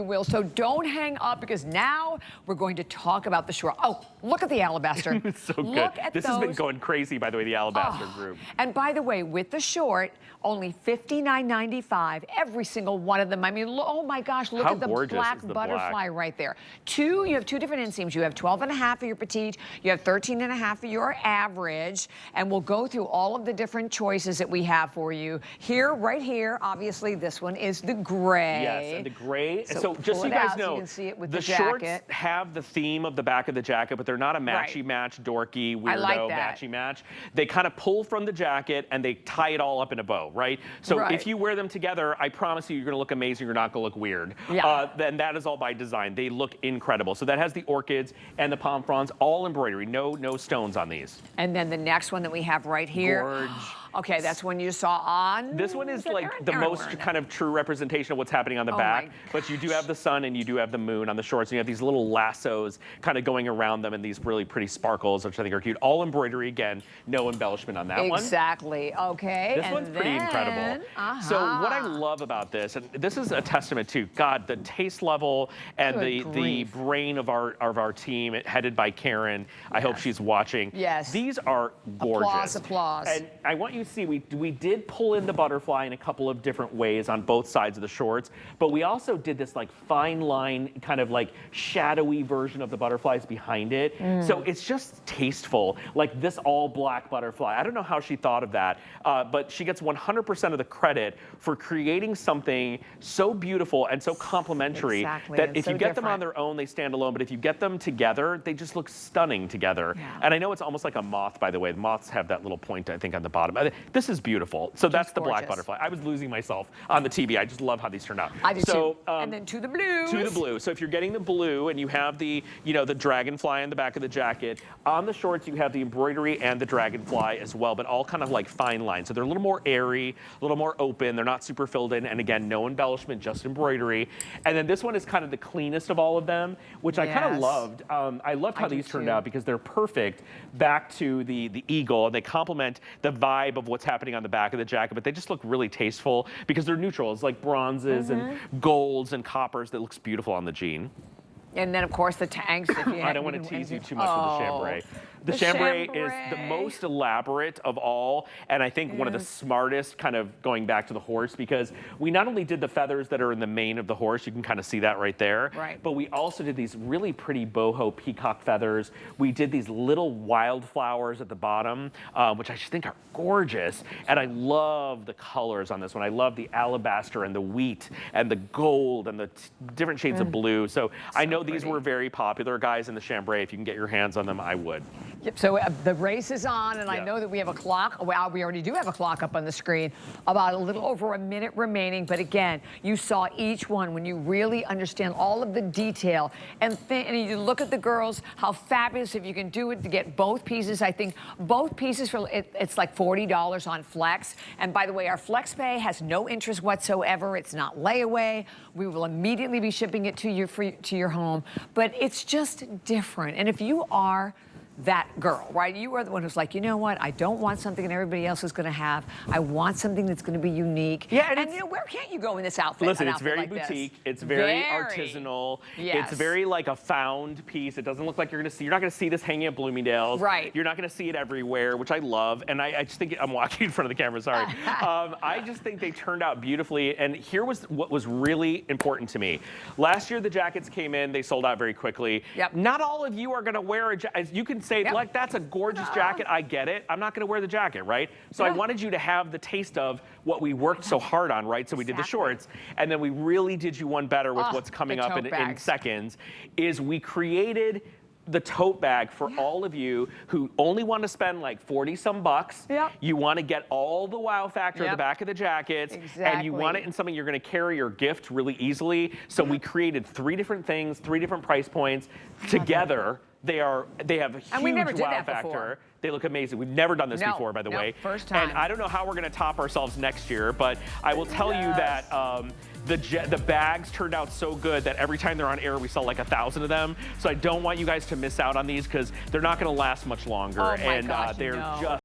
Will, so don't hang up because now we're going to talk about the short. Oh, look at the alabaster. It's so good. Look at this has been going crazy, by the way, the alabaster group. And by the way, with the short, only $59.95. Every single one of them. I mean, oh my gosh, look at the black butterfly right there. You have two different inseams. You have 12.5 for your petite. You have 13.5 for your average. And we'll go through all of the different choices that we have for you. Here, right here, obviously, this one is the gray. Yes, and the gray. So just so you guys know, you can see it with the shorts have the theme of the back of the jacket, but they're not a matchy-match, dorky, weirdo, matchy-match. They kind of pull from the jacket and they tie it all up in a bow, right? So if you wear them together, I promise you're gonna look amazing, you're not gonna look weird. Then that is all by design. They look incredible. So that has the orchids and the pom fronds, all embroidery, no stones on these. And then the next one that we have right here. Gorge. Okay, that's one you saw on. This one is like the most kind of true representation of what's happening on the back. But you do have the sun and you do have the moon on the shorts. And you have these little lassos kind of going around them and these really pretty sparkles, which I think are cute. All embroidery again, no embellishment on that one. Exactly. Okay. This one's pretty incredible. So what I love about this, and this is a testament to God, the taste level and the brain of our team, headed by Karen. I hope she's watching. Yes. These are gorgeous. Applause, applause. And I want you to see, we did pull in the butterfly in a couple of different ways on both sides of the shorts, but we also did this like fine line, kind of like shadowy version of the butterflies behind it. So it's just tasteful, like this all black butterfly. I don't know how she thought of that, but she gets 100% of the credit for creating something so beautiful and so complementary that if you get them on their own, they stand alone, but if you get them together, they just look stunning together. And I know it's almost like a moth, by the way. The moths have that little point, I think, on the bottom. This is beautiful. So that's the black butterfly. I was losing myself on the TV. I just love how these turn out. I do too. And then to the blue. To the blue. So if you're getting the blue and you have the, the dragonfly on the back of the jacket, on the shorts you have the embroidery and the dragonfly as well, but all kind of like fine lines. So they're a little more airy, a little more open. They're not super filled in. And again, no embellishment, just embroidery. And then this one is kind of the cleanest of all of them, which I kind of loved. I loved how these turned out because they're perfect back to the eagle. And they complement the vibe of what's happening on the back of the jacket, but they just look really tasteful because they're neutral. It's like bronzes and golds and coppers that looks beautiful on the jean. And then, of course, the tanks. I don't want to tease you too much with the chambray. The chambray is the most elaborate of all, and I think one of the smartest, kind of going back to the horse, because we not only did the feathers that are in the mane of the horse, you can kind of see that right there, but we also did these really pretty boho peacock feathers. We did these little wildflowers at the bottom, which I just think are gorgeous, and I love the colors on this one. I love the alabaster and the wheat and the gold and the different shades of blue. So I know these were very popular, guys, in the chambray. If you can get your hands on them, I would. Yep, so the race is on, and I know that we have a clock. Well, we already do have a clock up on the screen, about a little over a minute remaining. But again, you saw each one when you really understand all of the detail. And you look at the girls, how fabulous if you can do it to get both pieces. I think both pieces, it's like $40 on Flex. And by the way, our Flex Pay has no interest whatsoever. It's not layaway. We will immediately be shipping it to your home. But it's just different. And if you are that girl, right? You are the one who's like, you know what? I don't want something that everybody else is going to have. I want something that's going to be unique. Yeah, and you know, where can't you go in this outfit? Listen, it's very boutique. It's very artisanal. It's very like a found piece. It doesn't look like you're not going to see this hanging at Bloomingdale's. Right. You're not going to see it everywhere, which I love. And I just think, I'm walking in front of the camera, sorry. I just think they turned out beautifully. And here was what was really important to me. Last year, the jackets came in. They sold out very quickly. Not all of you are going to wear a jacket. You can say, like, that's a gorgeous jacket. I get it. I'm not going to wear the jacket, right? So I wanted you to have the taste of what we worked so hard on, right? So we did the shorts, and then we really did you one better with what's coming up in seconds, is we created the tote bag for all of you who only want to spend like 40-some bucks. You want to get all the wow factor at the back of the jackets, and you want it in something you're going to carry or gift really easily. So we created 3 different things, 3 different price points together. They have a huge wow factor. They look amazing. We've never done this before, by the way. First time. And I don't know how we're going to top ourselves next year, but I will tell you that the bags turned out so good that every time they're on air, we sell like 1,000 of them. So I don't want you guys to miss out on these because they're not going to last much longer. Oh my gosh, they're just